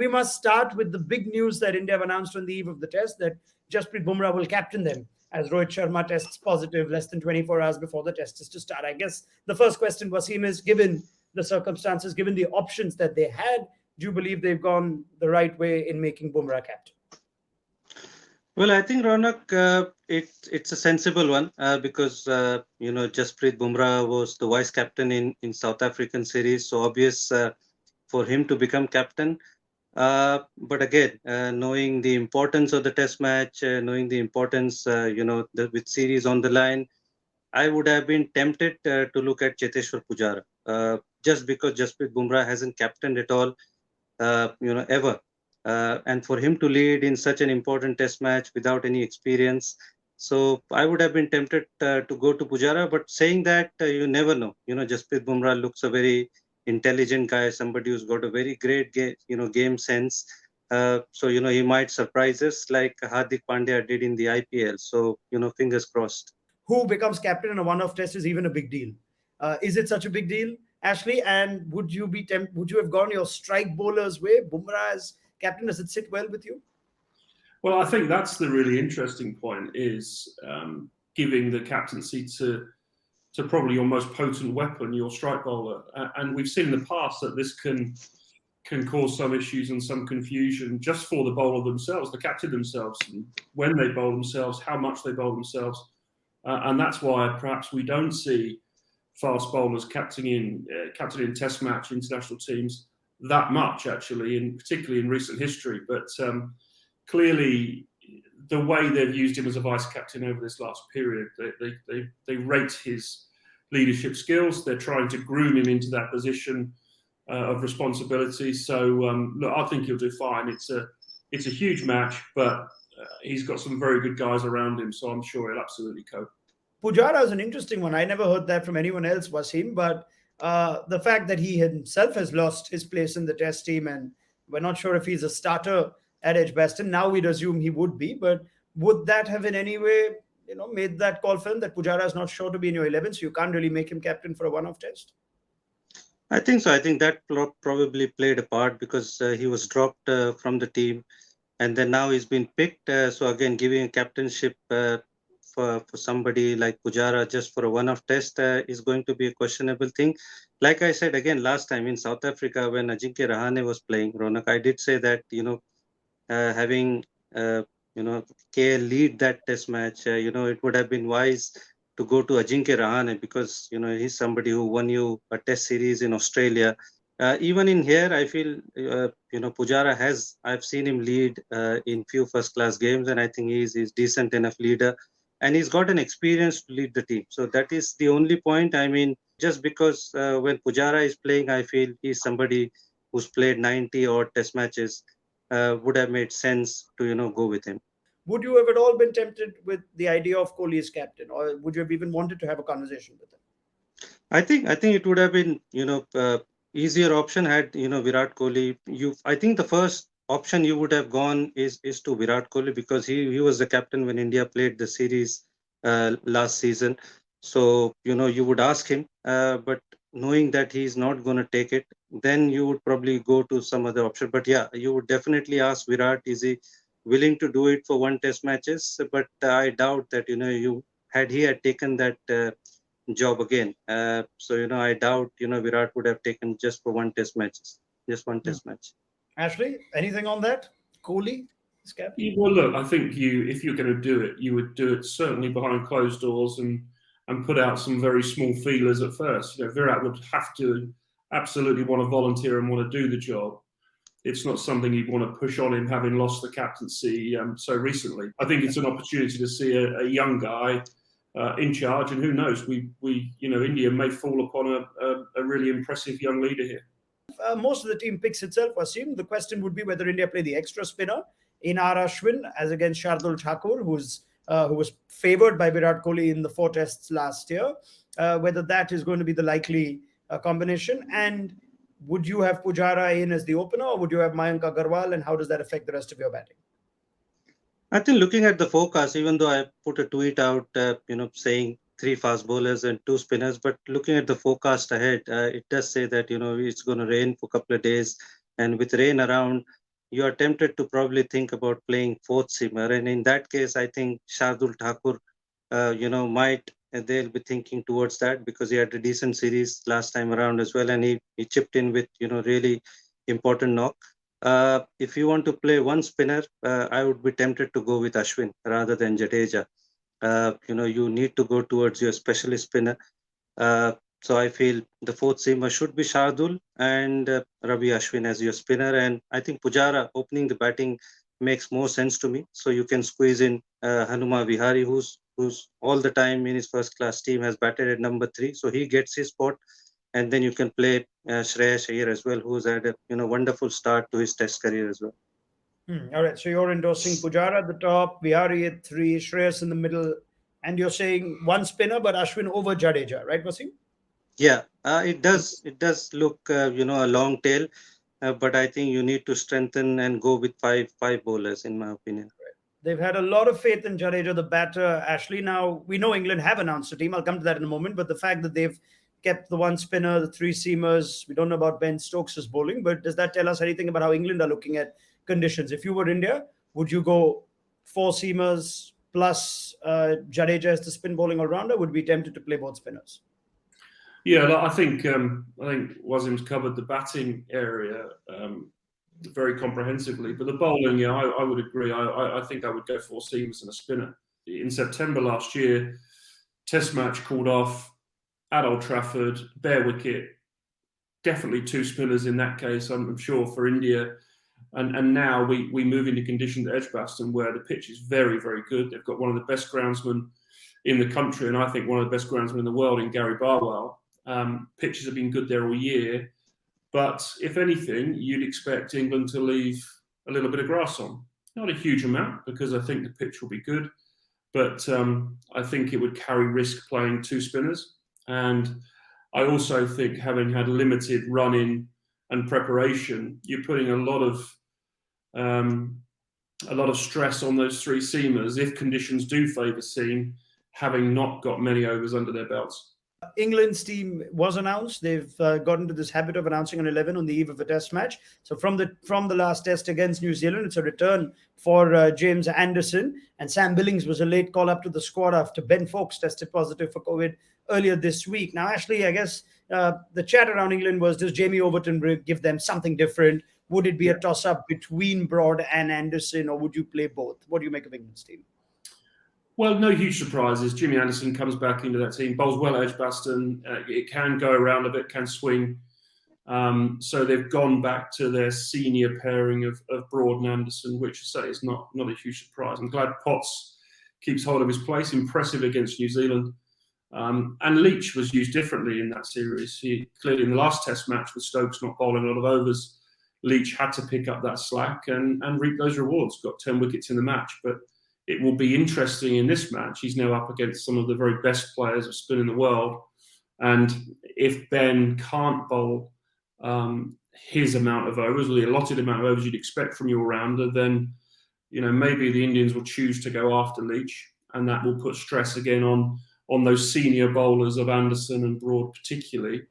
We must start with the big news that India have announced on the eve of the test that Jasprit Bumrah will captain them as Rohit Sharma tests positive less than 24 hours before the test is to start. I guess the first question, Wasim, is given the circumstances, given the options that they had, do you believe they've gone the right way in making Bumrah captain? Well, I think Ronak, it's a sensible one because Jasprit Bumrah was the vice captain in South African series, so obvious for him to become captain. But again, knowing the importance of the test match, knowing the importance, with series on the line, I would have been tempted to look at Cheteshwar Pujara, just because Jasprit Bumrah hasn't captained at all, ever. And for him to lead in such an important test match without any experience. So I would have been tempted to go to Pujara, but saying that, you never know. Jasprit Bumrah looks a very intelligent guy, somebody who's got a very great game sense. So he might surprise us like Hardik Pandya did in the IPL. So fingers crossed. Who becomes captain in a one-off test is even a big deal. Is it such a big deal, Ashley? And would you would you have gone your strike bowler's way, Bumrah as captain? Does it sit well with you? Well, I think that's the really interesting point, is giving the captaincy to probably your most potent weapon, your strike bowler. And we've seen in the past that this can cause some issues and some confusion just for the bowler themselves, the captain themselves, when they bowl themselves, how much they bowl themselves. And that's why perhaps we don't see fast bowlers captaining Test match international teams that much, actually, particularly in recent history. But clearly, the way they've used him as a vice captain over this last period, they rate his leadership skills. They're trying to groom him into that position of responsibility. So look, I think he'll do fine. It's a huge match, but he's got some very good guys around him, so I'm sure he'll absolutely cope. Pujara is an interesting one. I never heard that from anyone else, Wasim, but the fact that he himself has lost his place in the test team, and we're not sure if he's a starter at Edgbaston. Now we'd assume he would be, but would that have in any way, made that call for him that Pujara is not sure to be in your 11, so you can't really make him captain for a one-off test? I think so. I think that probably played a part because he was dropped from the team, and then now he's been picked. So again, giving a captainship for somebody like Pujara just for a one-off test is going to be a questionable thing. Like I said again last time in South Africa when Ajinkya Rahane was playing, Ronak, I did say that having KL lead that test match, it would have been wise to go to Ajinkya Rahane because he's somebody who won you a test series in Australia. Even in here, I feel Pujara I've seen him lead in few first class games, and I think he's decent enough leader, and he's got an experience to lead the team. So that is the only point. I mean, just because when Pujara is playing, I feel he's somebody who's played 90 or test matches, would have made sense to go with him. Would you have at all been tempted with the idea of Kohli as captain, or would you have even wanted to have a conversation with him? I think it would have been easier option had Virat Kohli. I think the first option you would have gone is to Virat Kohli because he was the captain when India played the series last season. So you would ask him, but knowing that he's not going to take it, then you would probably go to some other option. But yeah, you would definitely ask Virat, is he willing to do it for one test matches? But I doubt that he had taken that job again. So I doubt Virat would have taken just for one test match. Ashley, anything on that? Kohli is captain? Well, look, I think if you're going to do it, you would do it certainly behind closed doors and put out some very small feelers at first. Virat would have to absolutely want to volunteer and want to do the job. It's not something you'd want to push on him, having lost the captaincy so recently. I think it's an opportunity to see a young guy in charge, and who knows, India may fall upon a really impressive young leader here. Most of the team picks itself, Wasim. The question would be whether India play the extra spinner in R. Ashwin as against Shardul Thakur, who was favoured by Virat Kohli in the 4 tests last year. Whether that is going to be the likely combination, and would you have Pujara in as the opener, or would you have Mayank Agarwal, and how does that affect the rest of your batting? I think looking at the forecast, even though I put a tweet out, saying 3 fast bowlers and 2 spinners, but looking at the forecast ahead, it does say that it's going to rain for a couple of days, and with rain around, you are tempted to probably think about playing fourth seamer. And in that case, I think Shardul Thakur, they'll be thinking towards that because he had a decent series last time around as well. And he chipped in with, really important knock. If you want to play one spinner, I would be tempted to go with Ashwin rather than Jadeja. You need to go towards your specialist spinner. So I feel the fourth seamer should be Shardul and Ravi Ashwin as your spinner. And I think Pujara opening the batting makes more sense to me. So you can squeeze in Hanuma Vihari, who's all the time in his first class team has batted at number 3. So he gets his spot. And then you can play Shreyas Iyer as well, who's had a wonderful start to his test career as well. All right, so you're endorsing Pujara at the top, Vihari at 3, Shreyas in the middle, and you're saying one spinner, but Ashwin over Jadeja, right, Wasim? Yeah, it does look a long tail, but I think you need to strengthen and go with five bowlers, in my opinion. They've had a lot of faith in Jadeja, the batter. Ashley, now we know England have announced a team. I'll come to that in a moment. But the fact that they've kept the one spinner, the 3 seamers, we don't know about Ben Stokes' bowling, but does that tell us anything about how England are looking at conditions? If you were India, would you go 4 seamers plus Jadeja as the spin bowling all-rounder? Would be tempted to play both spinners? Yeah, I think Wasim's covered the batting area very comprehensively, but the bowling, yeah, I would agree. I think I would go 4 seamers and a spinner. In September last year, Test match called off at Old Trafford, bare wicket, definitely 2 spinners in that case, I'm sure, for India. And now we move into conditions at Edgbaston where the pitch is very, very good. They've got one of the best groundsmen in the country, and I think one of the best groundsmen in the world in Gary Barwell. Pitches have been good there all year. But if anything, you'd expect England to leave a little bit of grass on. Not a huge amount, because I think the pitch will be good. But I think it would carry risk playing 2 spinners. And I also think, having had limited run-in and preparation, you're putting a lot of stress on those 3 seamers if conditions do favour seam, having not got many overs under their belts. England's team was announced. They've got into this habit of announcing an 11 on the eve of a test match. So from the last test against New Zealand, it's a return for James Anderson. And Sam Billings was a late call up to the squad after Ben Foakes tested positive for COVID earlier this week. Now, Ashley, I guess the chat around England was, does Jamie Overton give them something different? Would it be a toss-up between Broad and Anderson, or would you play both? What do you make of England's team? Well, no huge surprises. Jimmy Anderson comes back into that team, bowls well at Edgbaston. It can go around a bit, can swing. So they've gone back to their senior pairing of Broad and Anderson, which I say is not a huge surprise. I'm glad Potts keeps hold of his place. Impressive against New Zealand. And Leach was used differently in that series. He clearly, in the last Test match with Stokes not bowling a lot of overs, Leach had to pick up that slack and reap those rewards. Got 10 wickets in the match, but it will be interesting in this match. He's now up against some of the very best players of spin in the world. And if Ben can't bowl his amount of overs, or the allotted amount of overs you'd expect from your rounder, then maybe the Indians will choose to go after Leach, and that will put stress again on those senior bowlers of Anderson and Broad particularly,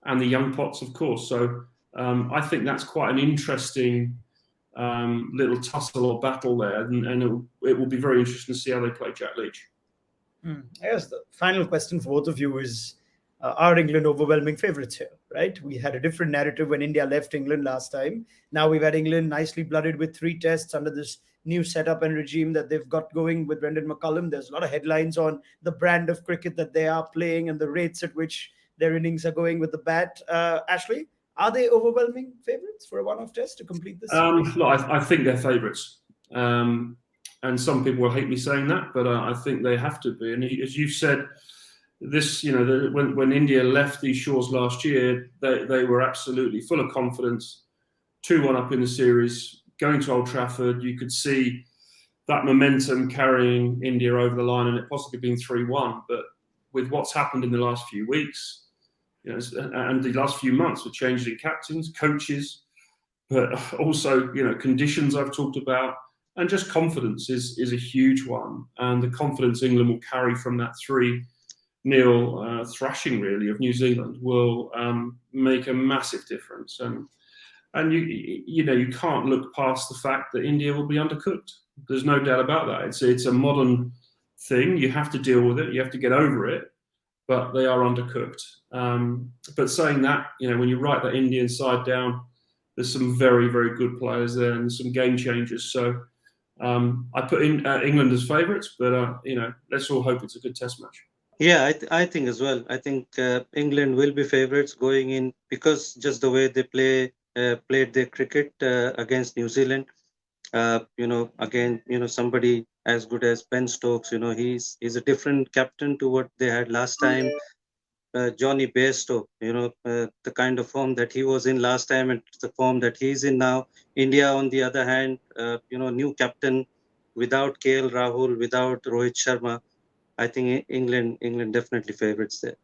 and the young Potts, of course. So I think that's quite an interesting little tussle or battle there, and it will be very interesting to see how they play Jack Leach. I guess the final question for both of you is, are England overwhelming favourites here, right? We had a different narrative when India left England last time. Now we've had England nicely blooded with 3 tests under this new setup and regime that they've got going with Brendan McCullum. There's a lot of headlines on the brand of cricket that they are playing and the rates at which their innings are going with the bat. Ashley, are they overwhelming favourites for a one-off test to complete this? Look, I think they're favourites. And some people will hate me saying that, but I think they have to be. And as you've said, this, when India left these shores last year, they were absolutely full of confidence, 2-1 up in the series, going to Old Trafford. You could see that momentum carrying India over the line, and it possibly being 3-1. But with what's happened in the last few weeks, and the last few months with changes in captains, coaches, but also conditions I've talked about, and just confidence is a huge one. And the confidence England will carry from that 3-0 thrashing really of New Zealand will make a massive difference. And And you can't look past the fact that India will be undercooked. There's no doubt about that. It's a modern thing. You have to deal with it. You have to get over it. But they are undercooked. But saying that, when you write that Indian side down, there's some very, very good players there and some game changers. So I put in England as favourites, but let's all hope it's a good Test match. Yeah, I think as well. I think England will be favourites going in because just the way they played their cricket against New Zealand. Again, somebody as good as Ben Stokes, he's a different captain to what they had last time. Johnny Bairstow, the kind of form that he was in last time and the form that he's in now. India, on the other hand, new captain without KL Rahul, without Rohit Sharma. I think England definitely favourites there.